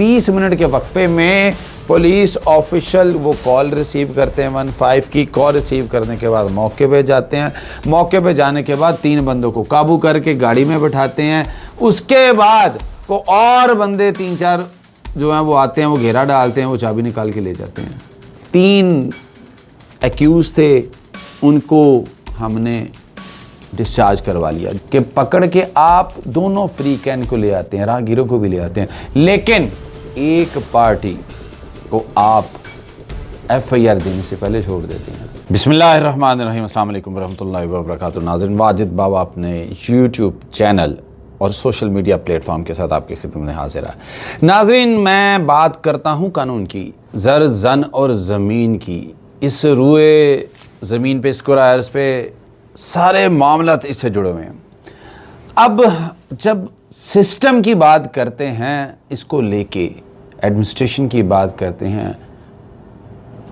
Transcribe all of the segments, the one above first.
20 minute के वक्फे में police official वो कॉल रिसीव करते हैं 15 की। कॉल रिसीव करने के बाद मौके पे जाते हैं। मौके पे जाने के बाद 3 बंदों को काबू करके गाड़ी में बिठाते हैं। उसके बाद को और बंदे 3-4 जो हैं वो आते हैं, वो घेरा डालते हैं, वो चाबी निकाल के ले जाते हैं। 3 एक्यूज थे, उनको हमने डिस्चार्ज करवा लिया कि पकड़ के आप दोनों फ्री कैन को ले आते हैं, राहगीरों को भी ले आते हैं, लेकिन एक पार्टी को आप FIR देने से पहले छोड़ देते हैं। बिस्मिल्लाहिर्रहमानिर्रहीम, अस्सलाम वालेकुम रहमतुल्लाहि व बरकातुहू। नाज़रीन, वाजिद बाबा अपने YouTube चैनल और सोशल मीडिया प्लेटफॉर्म के साथ आपकी खिदमत में हाजिर है। नाज़रीन, मैं बात करता हूँ कानून की, ज़र ज़न और ज़मीन की। इस रूए ज़मीन पे, इस कुराए अर्ज़ पे सारे मामलात इससे जुड़े हुए हैं। अब जब सिस्टम की बात करते हैं, इसको लेके एडमिनिस्ट्रेशन की बात करते हैं,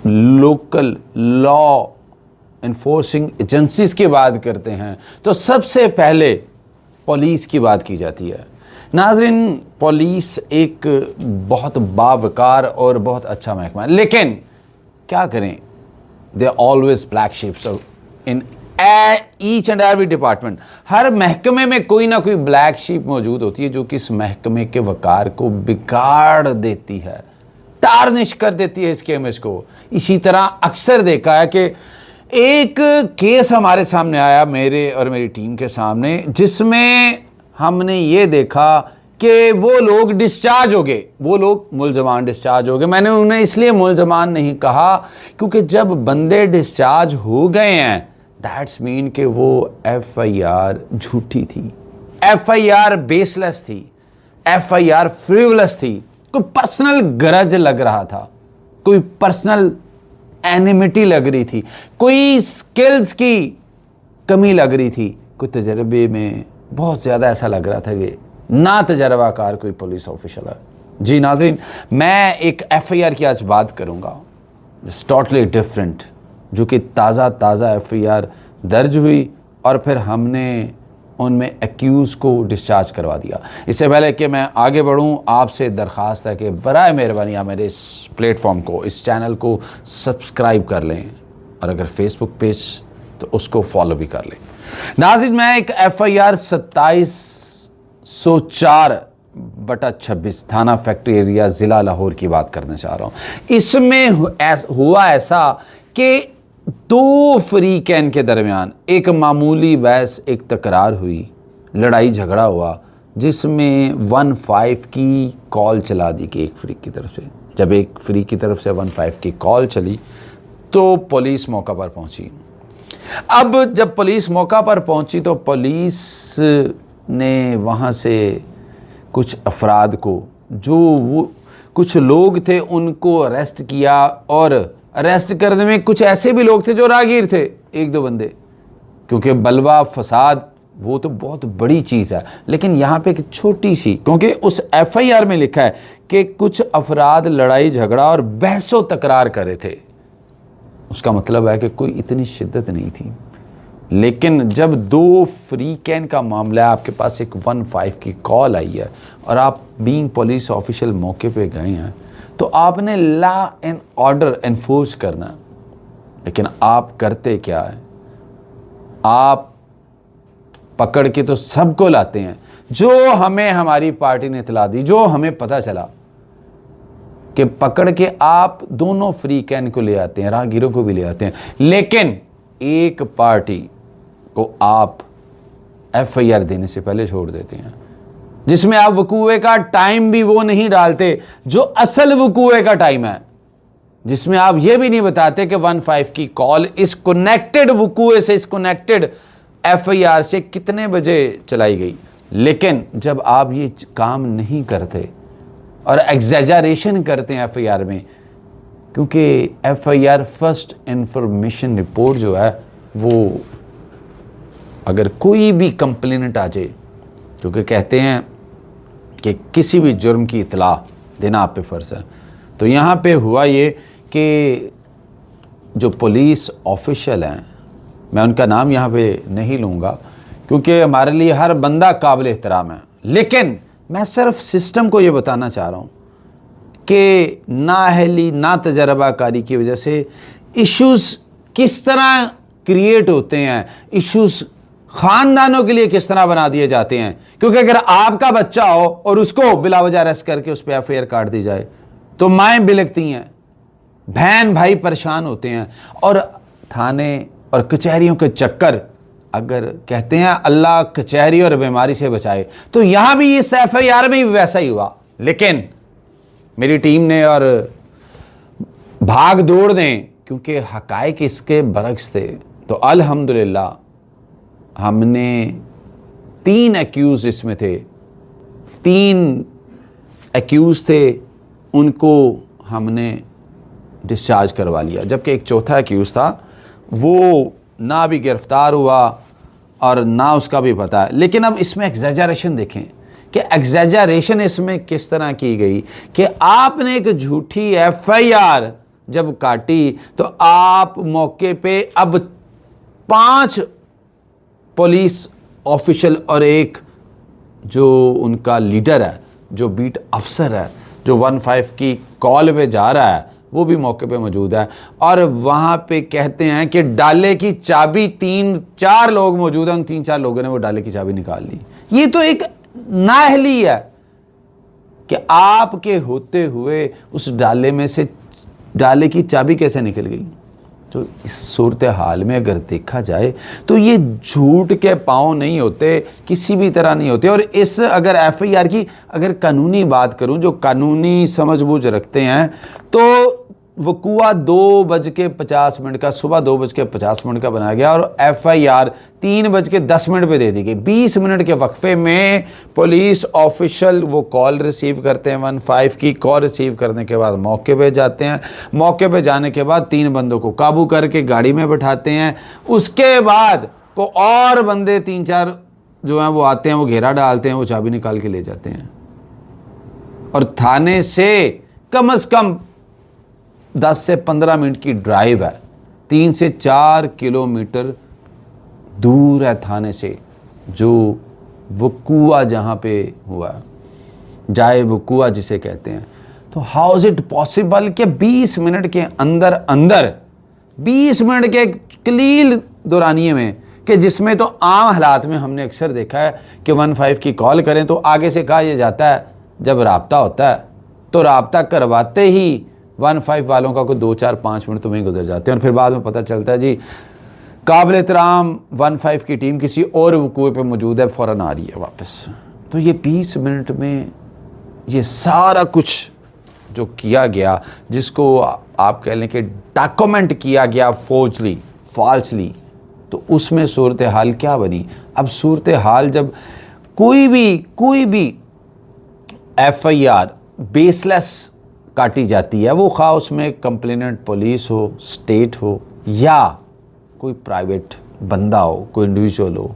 लोकल लॉ इन्फोर्सिंग एजेंसीज की बात करते हैं, तो सबसे पहले पुलिस की बात की जाती है। नाज़रीन, पुलिस एक बहुत बावकार और बहुत अच्छा महकमा है, लेकिन क्या करें, they always black sheeps in each and every department. हर महकमे में कोई ना कोई ब्लैक शीप मौजूद होती है जो कि इस महकमे के वकार को बिगाड़ देती है, टार्निश कर देती है इसके इमेज को। इसी तरह अक्सर देखा है कि एक केस हमारे सामने आया, मेरे और मेरी टीम के सामने, जिसमें हमने ये देखा कि वो लोग डिस्चार्ज हो गए, वो लोग मुलजमान डिस्चार्ज हो गए। मैंने उन्हें इसलिए मुलजमान नहीं कहा क्योंकि जब बंदे डिस्चार्ज हो गए हैं, दैट्स मीन कि वो FIR झूठी थी, FIR बेसलेस थी, FIR फ्रिवलस थी। कोई पर्सनल गरज लग रहा था, कोई पर्सनल एनिमिटी लग रही थी, कोई स्किल्स की कमी लग रही थी, कोई तजर्बे में बहुत ज़्यादा ऐसा लग रहा था कि ना तजर्बाकार कोई पुलिस ऑफिसर है। जी नाज़रीन, मैं एक FIR की आज बात करूँगा, टोटली डिफरेंट, जो कि ताज़ा FIR दर्ज हुई और फिर हमने उनमें एक्यूज़ को डिस्चार्ज करवा दिया। इससे पहले कि मैं आगे बढ़ूं, आपसे दरख्वास्त है कि बराए मेहरबानी आप मेरे इस प्लेटफॉर्म को, इस चैनल को सब्सक्राइब कर लें, और अगर फेसबुक पेज तो उसको फॉलो भी कर लें। नाज़रीन, मैं एक FIR 2704/26 थाना फैक्ट्री एरिया ज़िला लाहौर की बात करना चाह रहा हूँ। इसमें हुआ ऐसा कि 2 फ्री कैन के दरमियान एक मामूली बहस, एक तकरार हुई, लड़ाई झगड़ा हुआ, जिसमें 15 की कॉल चला दी कि एक फ्री की तरफ से। जब एक फ्री की तरफ से 15 की कॉल चली तो पुलिस मौका पर पहुंची। अब जब पुलिस मौका पर पहुंची तो पुलिस ने वहां से कुछ अफराद को, जो वो कुछ लोग थे, उनको अरेस्ट किया, और अरेस्ट करने में कुछ ऐसे भी लोग थे जो राहगीर थे, 1-2 बंदे, क्योंकि बलवा फसाद वो तो बहुत बड़ी चीज़ है, लेकिन यहाँ पे एक छोटी सी, क्योंकि उस FIR में लिखा है कि कुछ अफराद लड़ाई झगड़ा और बहसो तकरार कर रहे थे, उसका मतलब है कि कोई इतनी शिद्दत नहीं थी। लेकिन जब 2 फ्री कैन का मामला है, आपके पास एक 15 की कॉल आई है और आप बीइंग पुलिस ऑफिशियल मौके पे गए हैं, तो आपने लॉ एंड ऑर्डर एनफोर्स करना। लेकिन आप करते क्या है, आप पकड़ के तो सबको लाते हैं। जो हमें हमारी पार्टी ने इतला दी, जो हमें पता चला कि पकड़ के आप दोनों फ्री कैन को ले आते हैं, राहगीरों को भी ले आते हैं, लेकिन एक पार्टी को आप FIR देने से पहले छोड़ देते हैं, जिसमें आप वकूए का टाइम भी वो नहीं डालते जो असल वकूए का टाइम है, जिसमें आप ये भी नहीं बताते कि 15 की कॉल इस कनेक्टेड वकूए से, इस कनेक्टेड FIR से कितने बजे चलाई गई। लेकिन जब आप ये काम नहीं करते और एग्जैजरेशन करते हैं FIR में, क्योंकि FIR फर्स्ट इंफॉर्मेशन रिपोर्ट जो है, वो अगर कोई भी कंप्लेनेंट आ जाए, क्योंकि कहते हैं कि किसी भी जुर्म की इतला देना आप पे फ़र्ज़ है, तो यहाँ पे हुआ ये कि जो पुलिस ऑफिशियल हैं, मैं उनका नाम यहाँ पे नहीं लूँगा क्योंकि हमारे लिए हर बंदा काबिल एहतराम है, लेकिन मैं सिर्फ सिस्टम को ये बताना चाह रहा हूँ कि नाअहली ना तजर्बाकारी की वजह से इश्यूज़ किस तरह क्रिएट होते हैं, इश्यूज़ ख़ानदानों के लिए किस तरह बना दिए जाते हैं। क्योंकि अगर आपका बच्चा हो और उसको बिला वजह अरेस्ट करके उस पर FIR काट दी जाए तो माएँ बिलकती हैं, बहन भाई परेशान होते हैं। और थाने और कचहरियों के चक्कर, अगर कहते हैं अल्लाह कचहरी और बीमारी से बचाए, तो यहाँ भी इस FIR में भी वैसा ही हुआ। लेकिन मेरी टीम ने और भाग दौड़ दें, क्योंकि हकायक इसके बरक्स थे, तो अल्हम्दुलिल्लाह हमने 3 एक्यूज़ इसमें थे, 3 एक्यूज़ थे, उनको हमने डिस्चार्ज करवा लिया। जबकि एक चौथा एक्यूज़ था, वो ना भी गिरफ्तार हुआ और ना उसका भी पता है। लेकिन अब इसमें एग्जैजरेशन देखें कि एग्जैजरेशन इसमें किस तरह की गई कि आपने एक झूठी FIR जब काटी तो आप मौके पे अब 5 पुलिस ऑफिशियल और एक जो उनका लीडर है, जो बीट अफसर है, जो 15 की कॉल पे जा रहा है, वो भी मौके पे मौजूद है। और वहाँ पे कहते हैं कि डाले की चाबी 3-4 लोग मौजूद हैं, उन 3-4 लोगों ने वो डाले की चाबी निकाल ली। ये तो एक नाअहली है कि आपके होते हुए उस डाले में से डाले की चाबी कैसे निकल गई। तो इस सूरत हाल में अगर देखा जाए तो ये झूठ के पाँव नहीं होते, किसी भी तरह नहीं होते। और इस अगर FIR की अगर कानूनी बात करूं, जो कानूनी समझबूझ रखते हैं, तो वकूआ 2:50 का, सुबह 2:50 का बनाया गया और FIR 3:10 पे दे दी गई। 20 मिनट के वक्फे में पुलिस ऑफिशियल वो कॉल रिसीव करते हैं, 15 की कॉल रिसीव करने के बाद मौके पे जाते हैं। मौके पे जाने के बाद 3 बंदों को काबू करके गाड़ी में बैठाते हैं। उसके बाद को और बंदे 3-4 जो हैं वो आते हैं, वो घेरा डालते हैं, वो चाबी निकाल के ले जाते हैं। और थाने से कम से कम 10 से 15 मिनट की ड्राइव है, 3 से 4 किलोमीटर दूर है थाने से जो वकूआ जहाँ पे हुआ, जाए वकूआ जिसे कहते हैं। तो हाउ इज इट पॉसिबल कि 20 मिनट के अंदर अंदर, 20 मिनट के कलील दौरानिए में, कि जिसमें तो आम हालात में हमने अक्सर देखा है कि 15 की कॉल करें तो आगे से कहा यह जाता है जब राब्ता होता है तो राब्ता करवाते ही 15 वालों का कोई 2-4-5 मिनट तो वहीं गुजर जाते हैं और फिर बाद में पता चलता है जी काबिल एहतराम 15 की टीम किसी और वकूए पे मौजूद है, फ़ौरन आ रही है वापस। तो ये 20 मिनट में ये सारा कुछ जो किया गया, जिसको आप कह लें कि डॉक्यूमेंट किया गया फोर्जली, फॉल्सली, तो उसमें सूरत हाल क्या बनी। अब सूरत हाल जब कोई भी FIR बेसलेस काटी जाती है, वो खा उसमें कंप्लेनेंट पुलिस हो, स्टेट हो या कोई प्राइवेट बंदा हो, कोई इंडिविजुअल हो,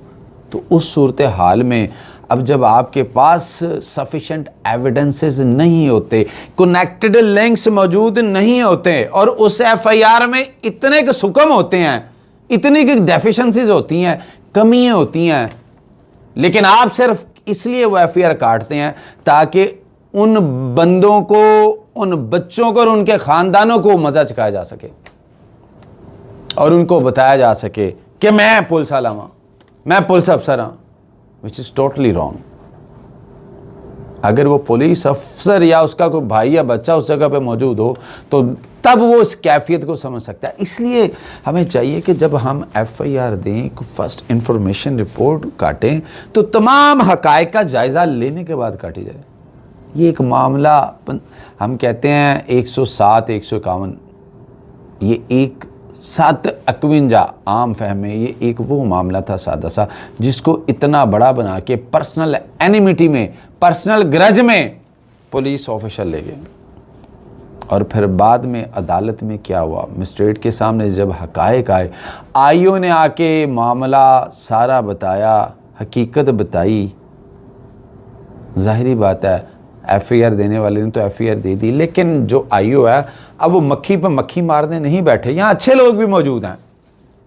तो उस सूरत हाल में अब जब आपके पास सफिशेंट एविडेंसेस नहीं होते, कनेक्टेड लिंक्स मौजूद नहीं होते और उस FIR में इतने के सुकम होते हैं, इतनी की डेफिशिएंसीज होती हैं, कमियां होती हैं, लेकिन आप सिर्फ इसलिए वो FIR काटते हैं ताकि उन बंदों को, उन बच्चों को और उनके ख़ानदानों को मज़ा चखाया जा सके और उनको बताया जा सके कि मैं पुलिस वाला हूँ, मैं पुलिस अफसर हूँ, विच इज़ टोटली रॉन्ग। अगर वो पुलिस अफसर या उसका कोई भाई या बच्चा उस जगह पे मौजूद हो तो तब वो इस कैफियत को समझ सकता है। इसलिए हमें चाहिए कि जब हम FIR दें, फर्स्ट इंफॉर्मेशन रिपोर्ट काटें, तो तमाम हक़ाइक़ का जायज़ा लेने के बाद काटी जाए। ये एक मामला हम कहते हैं 107, 151, ये एक 751 आम फहम है, ये एक वो मामला था सादा सा जिसको इतना बड़ा बना के पर्सनल एनिमिटी में, पर्सनल ग्रज में पुलिस ऑफिसर ले गए। और फिर बाद में अदालत में क्या हुआ, मजिस्ट्रेट के सामने जब हक़ाइक़ आए, आईओ ने आके मामला सारा बताया, हकीकत बताई, ज़ाहिरी बात है FIR देने वाले ने तो FIR दे दी, लेकिन जो आईओ है अब वो मक्खी पर मक्खी मारने नहीं बैठे, यहाँ अच्छे लोग भी मौजूद हैं।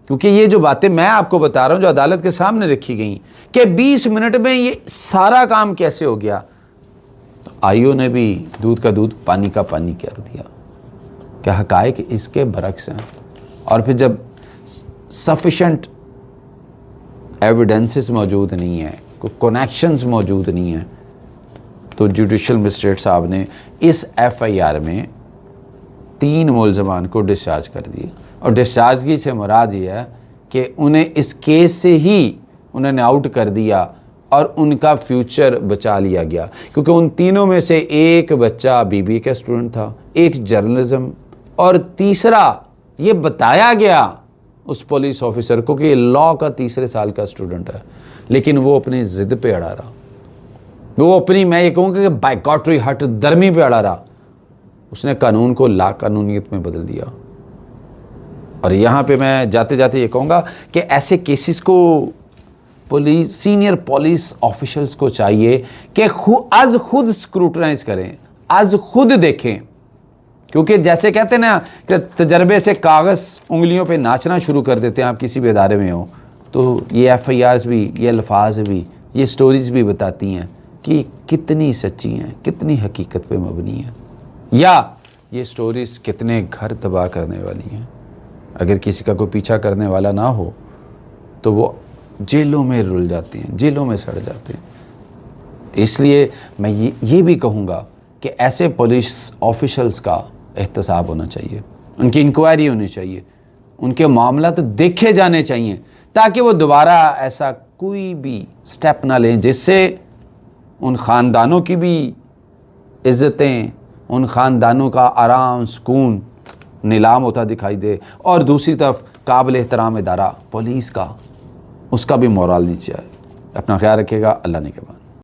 क्योंकि ये जो बातें मैं आपको बता रहा हूँ जो अदालत के सामने रखी गई कि 20 मिनट में ये सारा काम कैसे हो गया, तो आईओ ने भी दूध का दूध पानी का पानी कर दिया कि हक़ाइक़ इसके बरक्स हैं। और फिर जब सफिशेंट एविडेंसेस मौजूद नहीं है, कोई कनेक्शंस मौजूद नहीं है, तो जुडिशल मजिस्ट्रेट साहब ने इस एफआईआर में 3 मुलज़मान को डिस्चार्ज कर दिया। और डिस्चार्जगी से मुराद ये है कि उन्हें इस केस से ही उन्होंने आउट कर दिया और उनका फ्यूचर बचा लिया गया, क्योंकि उन तीनों में से एक बच्चा बीबीए का स्टूडेंट था, एक जर्नलिज्म, और तीसरा ये बताया गया उस पुलिस ऑफिसर को कि लॉ का 3रे साल का स्टूडेंट है, लेकिन वो अपनी ज़िद पे अड़ा रहा, वो अपनी, मैं ये कहूँगा कि बाइकॉटरी हट दर्मी पे अड़ा रहा। उसने कानून को ला कानूनियत में बदल दिया। और यहाँ पे मैं जाते जाते ये कहूँगा कि ऐसे केसेस को पुलिस, सीनियर पुलिस ऑफिशल्स को चाहिए कि आज खुद स्क्रूटनाइज करें, आज खुद देखें, क्योंकि जैसे कहते हैं ना कि तजर्बे से कागज़ उंगलियों पे नाचना शुरू कर देते हैं। आप किसी भी इदारे में हो तो ये एफआईआर्स भी, ये अल्फाज भी, ये स्टोरीज़ भी बताती हैं कि कितनी सच्ची हैं, कितनी हकीकत पे मबनी हैं, या ये स्टोरीज़ कितने घर तबाह करने वाली हैं। अगर किसी का कोई पीछा करने वाला ना हो तो वो जेलों में रुल जाती हैं, जेलों में सड़ जाते हैं। इसलिए मैं ये भी कहूँगा कि ऐसे पुलिस ऑफिशल्स का एहतसाब होना चाहिए, उनकी इंक्वायरी होनी चाहिए, उनके मामला तो देखे जाने चाहिए, ताकि वो दोबारा ऐसा कोई भी स्टेप ना लें जिससे उन ख़ानदानों की भी इज़्ज़तें, उन ख़ानदानों का आराम सुकून नीलाम होता दिखाई दे, और दूसरी तरफ काबिल एहतराम इदारा पुलिस का, उसका भी मोरल नीचे आए। अपना ख्याल रखिएगा। अल्लाह ने के बाद।